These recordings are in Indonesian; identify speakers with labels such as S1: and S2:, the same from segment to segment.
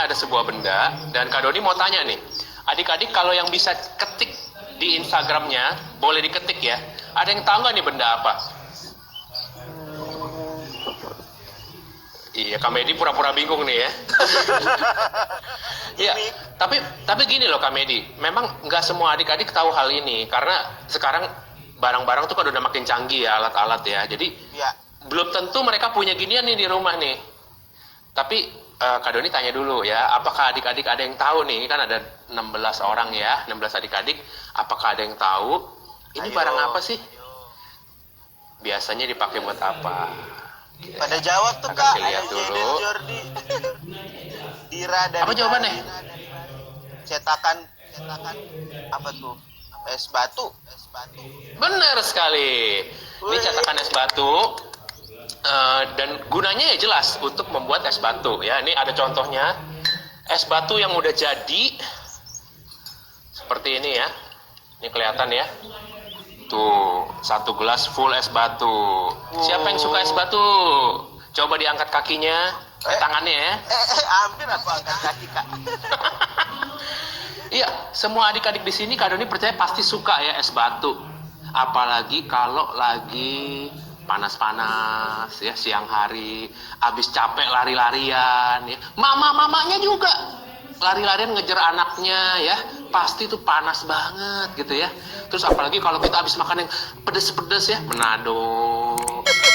S1: ada sebuah benda, dan Kak Doni mau tanya nih, adik-adik kalau yang bisa ketik di Instagramnya, boleh diketik ya. Ada yang tahu nggak nih benda apa? Iya, Kak Medi pura-pura bingung nih ya. Iya, tapi gini loh Kak Medi, memang nggak semua adik-adik tahu hal ini, karena sekarang barang-barang tuh kan udah makin canggih ya, alat-alat ya. Jadi
S2: Ya.
S1: belum tentu mereka punya ginian nih di rumah nih. Tapi Kak Doni tanya dulu ya, apakah adik-adik ada yang tahu nih? Kan ada 16 orang ya, 16 adik-adik. Apakah ada yang tahu? Ini
S2: Ayo,
S1: barang apa sih?
S2: ayo.
S1: Biasanya dipakai buat apa?
S2: Pada jawab tuh
S1: Akan
S2: Kak.
S1: dilihat
S2: Ada
S1: dulu.
S2: Jaden, Jordi. Dira dari
S1: Apa jawabannya?
S2: Cetakan apa tuh? Es batu.
S1: Benar sekali. Ini cetakan es batu. Dan gunanya ya jelas untuk membuat es batu ya. Ini ada contohnya, es batu yang udah jadi seperti ini ya. Ini kelihatan ya. Tuh, 1 gelas full es batu. Siapa yang suka es batu? Coba diangkat kakinya, tangannya ya.
S2: Hampir aku angkat kaki Kak.
S1: Iya, semua adik-adik di sini Kak Doni percaya pasti suka ya es batu. Apalagi kalau lagi panas-panas ya, siang hari, habis capek lari-larian ya. Mamanya juga lari-larian ngejar anaknya ya, pasti tuh panas banget gitu ya. Terus apalagi kalau kita habis makan yang pedes-pedes ya, Manado,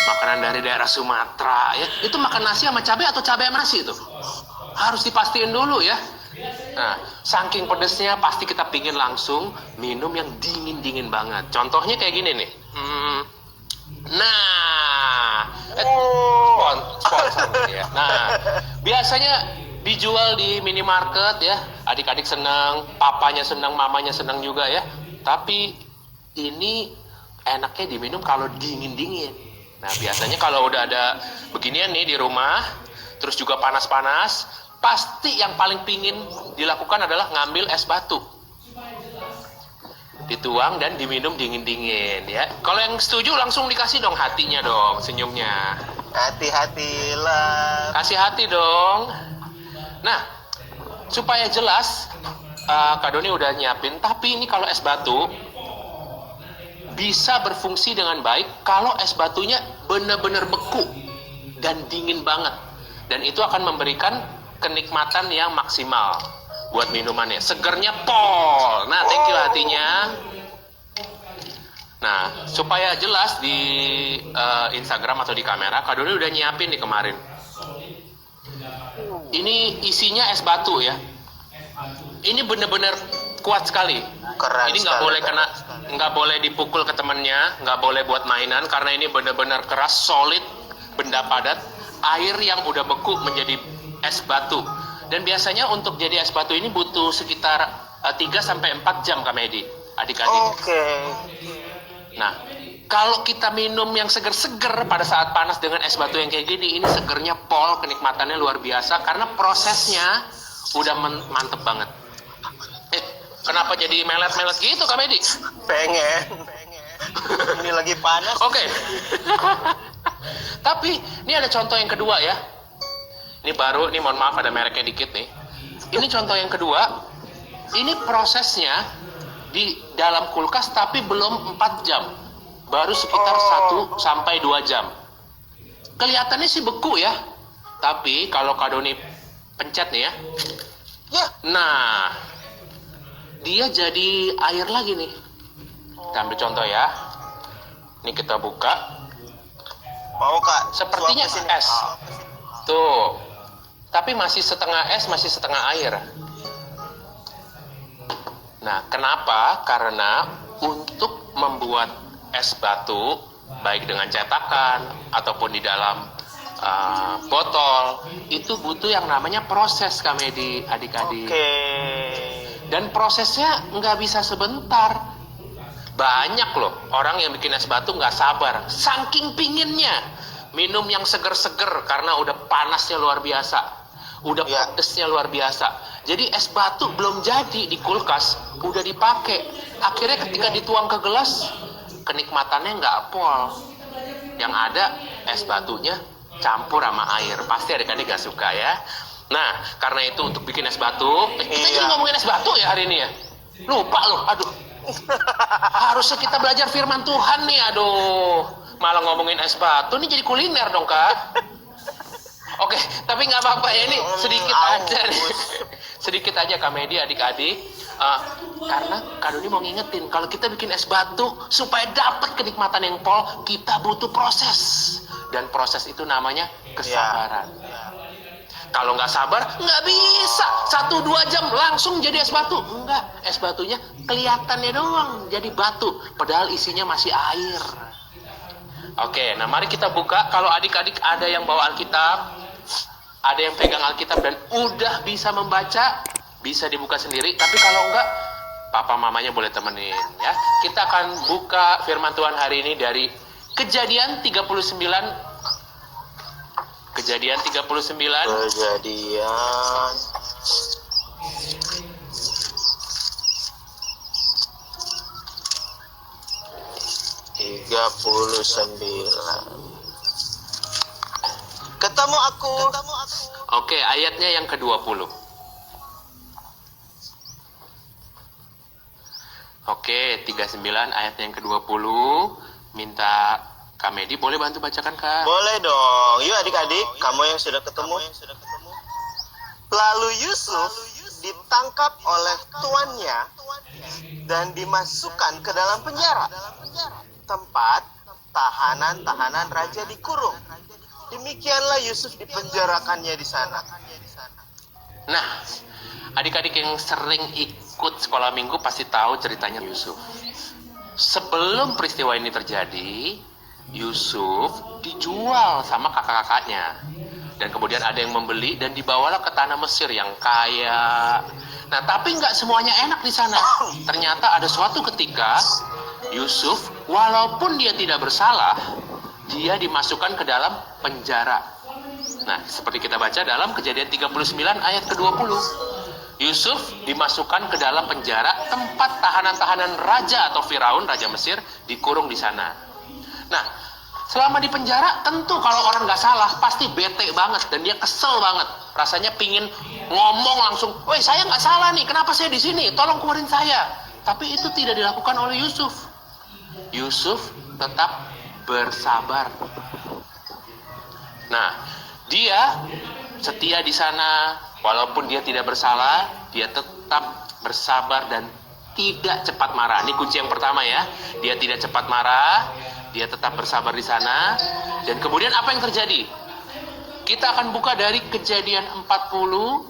S1: makanan dari daerah Sumatera ya, itu makan nasi sama cabai atau cabai sama nasi itu harus dipastiin dulu ya. Nah, saking pedesnya pasti kita pingin langsung minum yang dingin-dingin banget. Contohnya kayak gini nih. Sponsor ya. Nah, biasanya dijual di minimarket ya. Adik-adik senang, papanya senang, mamanya senang juga ya. Tapi ini enaknya diminum kalau dingin-dingin. Nah, biasanya kalau udah ada beginian nih di rumah, terus juga panas-panas, pasti yang paling pingin dilakukan adalah ngambil es batu. Dituang dan diminum dingin-dingin ya. Kalau yang setuju langsung dikasih dong hatinya dong, senyumnya.
S2: Hati-hatilah.
S1: Kasih hati dong. Nah, supaya jelas, Kak Doni udah nyiapin. Tapi ini kalau es batu bisa berfungsi dengan baik kalau es batunya benar-benar beku dan dingin banget. Dan itu akan memberikan kenikmatan yang maksimal buat minumannya. Segernya pol. Nah, thank you hatinya. Nah, supaya jelas di Instagram atau di kamera, Kak Doni udah nyiapin nih kemarin. Ini isinya es batu ya. Ini bener-bener kuat sekali.
S2: Keren
S1: Ini nggak
S2: sekali,
S1: boleh
S2: keren
S1: kena,
S2: sekali.
S1: nggak boleh dipukul ke temennya, nggak boleh buat mainan karena ini bener-bener keras, solid, benda padat. Air yang udah beku menjadi es batu. Dan biasanya untuk jadi es batu ini butuh sekitar 3-4 jam Kak Medi, adik-adik.
S2: Oke.
S1: Nah, kalau kita minum yang seger-seger pada saat panas dengan es batu yang kayak gini, ini segernya pol, kenikmatannya luar biasa karena prosesnya udah mantep banget. Kenapa jadi melet-melet gitu Kak Medi?
S2: Pengen. Ini lagi panas.
S1: Oke. Tapi ini ada contoh yang kedua ya. Ini baru, ini mohon maaf ada mereknya dikit nih. Ini contoh yang kedua. Ini prosesnya di dalam kulkas tapi belum 4 jam. Baru sekitar 1-2 jam. Kelihatannya sih beku ya. Tapi kalau Kak Doni pencet nih ya.
S2: Ya.
S1: Nah, dia jadi air lagi nih. Kita ambil contoh ya. Ini kita buka.
S2: Mau Kak?
S1: Sepertinya
S2: Suap ke sini.
S1: es. Tuh. Tapi masih setengah es, masih setengah air. Nah, kenapa? Karena untuk membuat es batu, baik dengan cetakan ataupun di dalam botol, itu butuh yang namanya proses Kak Medi, adik-adik.
S2: Oke.
S1: Dan prosesnya nggak bisa sebentar. Banyak loh orang yang bikin es batu nggak sabar. Saking pinginnya minum yang seger-seger karena udah panasnya luar biasa. Udah pedesnya luar biasa. Jadi es batu belum jadi di kulkas, udah dipakai. Akhirnya ketika dituang ke gelas, kenikmatannya nggak pol. Yang ada es batunya campur sama air. Pasti adik-adik gak suka ya. Nah, karena itu untuk bikin es batu, kita
S2: Iya.
S1: jadi ngomongin es batu ya hari ini ya. Lupa loh, aduh. Harusnya kita belajar firman Tuhan nih, aduh. Malah ngomongin es batu, nih jadi kuliner dong, Kak. Oke, tapi nggak apa-apa ya, ini sedikit aja nih. Sedikit aja Kak Medi, adik-adik. Karena Kak Doni mau ngingetin, kalau kita bikin es batu, supaya dapat kenikmatan yang pol, kita butuh proses. Dan proses itu namanya kesabaran. Kalau nggak sabar, nggak bisa 1-2 jam langsung jadi es batu. Enggak, es batunya kelihatannya doang jadi batu, padahal isinya masih air. Oke, nah mari kita buka. Kalau adik-adik ada yang bawa Alkitab, ada yang pegang Alkitab dan udah bisa membaca, bisa dibuka sendiri. Tapi kalau enggak, papa mamanya boleh temenin ya. Kita akan buka firman Tuhan hari ini dari Kejadian 39. Kejadian 39.
S2: Kejadian. Tiga puluh sembilan. Ketemu aku.
S1: Oke, ayatnya yang ke-20. Oke, 39 ayatnya yang ke-20. Minta Kak Medi boleh bantu bacakan, Kak?
S2: Boleh dong. Yuk adik-adik, kamu yang sudah ketemu. Lalu Yusuf ditangkap oleh tuannya dan dimasukkan ke dalam penjara, tempat tahanan-tahanan raja dikurung. Demikianlah Yusuf dipenjarakannya di sana.
S1: Nah, adik-adik yang sering ikut sekolah minggu pasti tahu ceritanya Yusuf. Sebelum peristiwa ini terjadi, Yusuf dijual sama kakak-kakaknya. Dan kemudian ada yang membeli dan dibawalah ke tanah Mesir yang kaya. Nah, tapi nggak semuanya enak di sana. Ternyata ada suatu ketika, Yusuf, walaupun dia tidak bersalah, dia dimasukkan ke dalam penjara. Nah, seperti kita baca dalam Kejadian 39 ayat ke-20. Yusuf dimasukkan ke dalam penjara tempat tahanan-tahanan raja atau Firaun, raja Mesir, dikurung di sana. Nah, selama di penjara tentu kalau orang nggak salah pasti bete banget dan dia kesel banget. Rasanya pingin ngomong langsung, "Woi, saya nggak salah nih, kenapa saya di sini? Tolong keluarin saya." Tapi itu tidak dilakukan oleh Yusuf. Yusuf tetap bersabar. Nah, dia setia di sana, walaupun dia tidak bersalah, dia tetap bersabar dan tidak cepat marah. Ini kunci yang pertama ya. Dia tidak cepat marah, dia tetap bersabar di sana. Dan kemudian apa yang terjadi? Kita akan buka dari Kejadian 40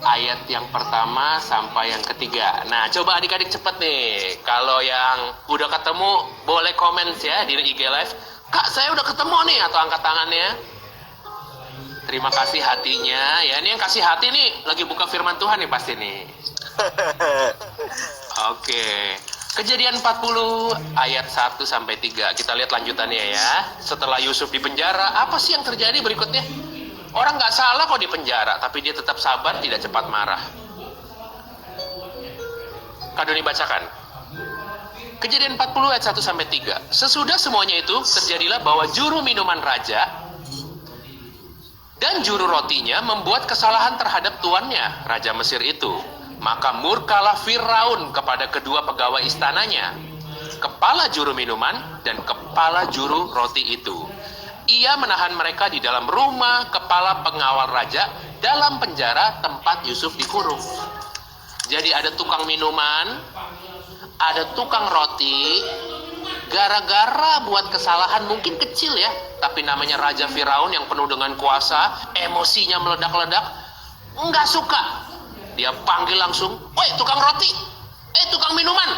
S1: ayat yang pertama sampai yang ketiga. Nah, coba adik-adik cepet nih. Kalau yang udah ketemu boleh komen ya di IG Live. "Kak, saya udah ketemu nih," atau angkat tangannya. Terima kasih hatinya. Ya, ini yang kasih hati nih lagi buka firman Tuhan nih pasti nih. Oke. Kejadian 40 ayat 1 sampai 3. Kita lihat lanjutannya ya. Setelah Yusuf di penjara, apa sih yang terjadi berikutnya? Orang nggak salah kok di penjara, tapi dia tetap sabar, tidak cepat marah. Kak Doni bacakan. Kejadian 40 ayat 1 sampai 3. Sesudah semuanya itu, terjadilah bahwa juru minuman raja dan juru rotinya membuat kesalahan terhadap tuannya, Raja Mesir itu. Maka murkalah Firaun kepada kedua pegawai istananya, kepala juru minuman dan kepala juru roti itu. Ia menahan mereka di dalam rumah kepala pengawal raja dalam penjara tempat Yusuf dikurung. Jadi ada tukang minuman, ada tukang roti. Gara-gara buat kesalahan mungkin kecil ya, tapi namanya Raja Firaun yang penuh dengan kuasa, emosinya meledak-ledak, nggak suka. Dia panggil langsung, "Woi tukang roti, tukang minuman,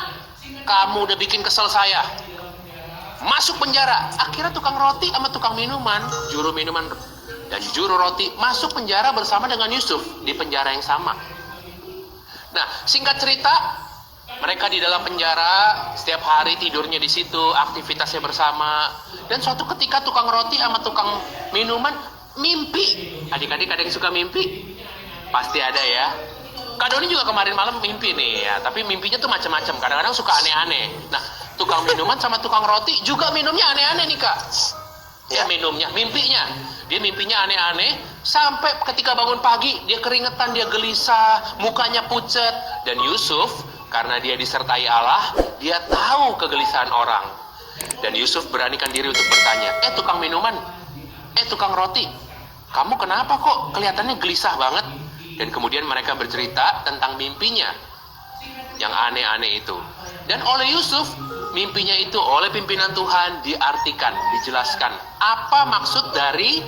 S1: kamu udah bikin kesel saya. Masuk penjara." Akhirnya tukang roti sama tukang minuman, juru minuman dan juru roti masuk penjara bersama dengan Yusuf di penjara yang sama. Nah, singkat cerita, mereka di dalam penjara, setiap hari tidurnya di situ, aktivitasnya bersama. Dan suatu ketika tukang roti sama tukang minuman mimpi. Adik-adik ada yang suka mimpi? Pasti ada ya. Kak Doni juga kemarin malam mimpi nih ya, tapi mimpinya tuh macam-macam. Kadang-kadang suka aneh-aneh. Nah, tukang minuman sama tukang roti juga minumnya aneh-aneh nih Kak. Ya minumnya, mimpinya. Dia mimpinya aneh-aneh, sampai ketika bangun pagi, dia keringetan, dia gelisah, mukanya pucat. Dan Yusuf, karena dia disertai Allah, dia tahu kegelisahan orang. Dan Yusuf beranikan diri untuk bertanya, tukang minuman, tukang roti, kamu kenapa kok kelihatannya gelisah banget? Dan kemudian mereka bercerita tentang mimpinya yang aneh-aneh itu. Dan oleh Yusuf, mimpinya itu oleh pimpinan Tuhan diartikan, dijelaskan. Apa maksud dari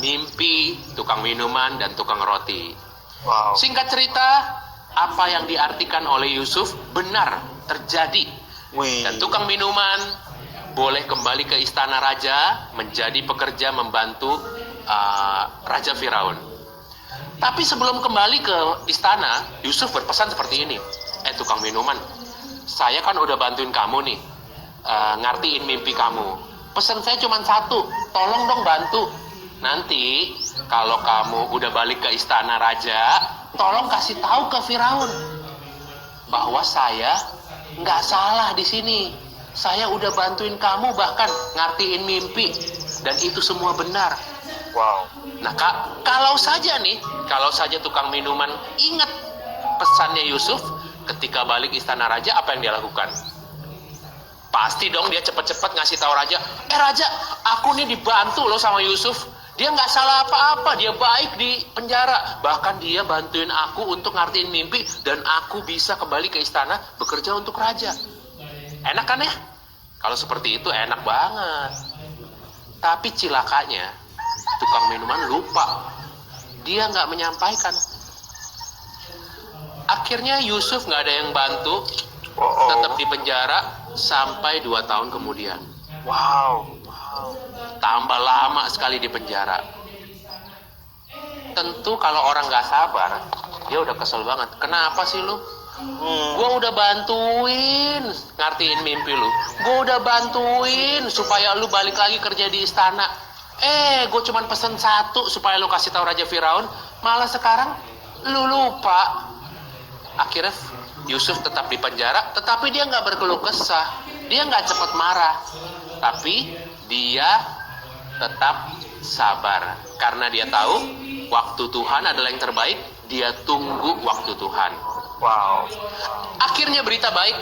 S1: mimpi tukang minuman dan tukang roti?
S2: Wow.
S1: Singkat cerita, apa yang diartikan oleh Yusuf benar terjadi.
S2: Wih.
S1: Dan tukang minuman boleh kembali ke istana raja, menjadi pekerja membantu Raja Firaun. Tapi sebelum kembali ke istana, Yusuf berpesan seperti ini. Tukang minuman, saya kan udah bantuin kamu nih, ngartiin mimpi kamu. Pesan saya cuma satu, tolong dong bantu. Nanti kalau kamu udah balik ke istana raja, tolong kasih tahu ke Firaun bahwa saya nggak salah di sini. Saya udah bantuin kamu, bahkan ngartiin mimpi, dan itu semua benar.
S2: Wow.
S1: Nah, kalau saja tukang minuman ingat pesannya Yusuf, ketika balik istana raja, apa yang dia lakukan? Pasti dong dia cepat-cepat ngasih tahu raja, raja, aku nih dibantu loh sama Yusuf. Dia nggak salah apa-apa, dia baik di penjara. Bahkan dia bantuin aku untuk ngartiin mimpi, dan aku bisa kembali ke istana bekerja untuk raja. Enak kan ya? Kalau seperti itu enak banget. Tapi cilakanya, tukang minuman lupa. Dia nggak menyampaikan. Akhirnya Yusuf nggak ada yang bantu, tetap di penjara sampai 2 tahun kemudian.
S2: Wow.
S1: Tambah lama sekali di penjara. Tentu kalau orang nggak sabar, dia udah kesel banget. Kenapa sih lu? Gue udah bantuin ngartiin mimpi lu. Gue udah bantuin supaya lu balik lagi kerja di istana. Gue cuman pesen satu supaya lu kasih tahu Raja Firaun. Malah sekarang lu lupa. Akhirnya Yusuf tetap di penjara, tetapi dia nggak berkeluh kesah. Dia nggak cepat marah, tapi dia tetap sabar. Karena dia tahu waktu Tuhan adalah yang terbaik, dia tunggu waktu Tuhan.
S2: Wow.
S1: Akhirnya berita baik,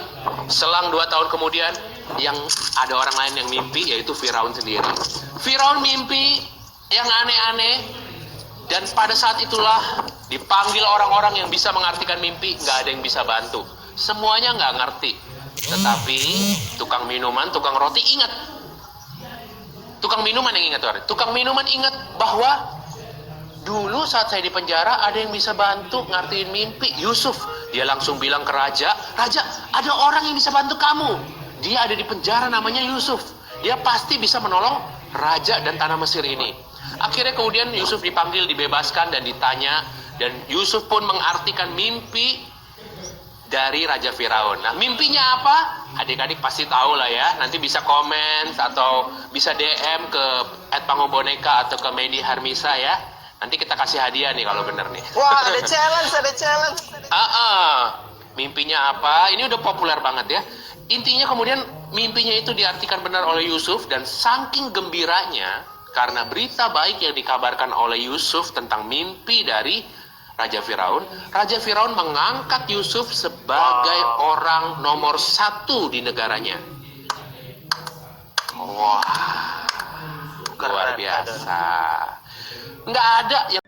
S1: selang 2 tahun kemudian, yang ada orang lain yang mimpi, yaitu Firaun sendiri. Firaun mimpi yang aneh-aneh, dan pada saat itulah dipanggil orang-orang yang bisa mengartikan mimpi. Nggak ada yang bisa bantu, semuanya nggak ngerti. Tetapi tukang minuman, tukang roti ingat. Tukang minuman yang ingat, tukang minuman ingat bahwa dulu saat saya di penjara ada yang bisa bantu ngartiin mimpi, Yusuf. Dia langsung bilang ke raja, Raja, ada orang yang bisa bantu kamu. Dia ada di penjara, namanya Yusuf. Dia pasti bisa menolong raja dan tanah Mesir ini. Akhirnya kemudian Yusuf dipanggil, dibebaskan, dan ditanya. Dan Yusuf pun mengartikan mimpi dari Raja Firaun. Nah, mimpinya apa? Adik-adik pasti tahu lah ya. Nanti bisa komen atau bisa DM ke @pangoboneka atau ke Medi Harmisa ya. Nanti kita kasih hadiah nih kalau bener nih.
S2: Wah, ada challenge.
S1: Mimpinya apa? Ini udah populer banget ya. Intinya kemudian mimpinya itu diartikan benar oleh Yusuf, dan saking gembiranya karena berita baik yang dikabarkan oleh Yusuf tentang mimpi dari Raja Firaun mengangkat Yusuf sebagai orang nomor 1 di negaranya. Wah, luar biasa. Nggak ada yang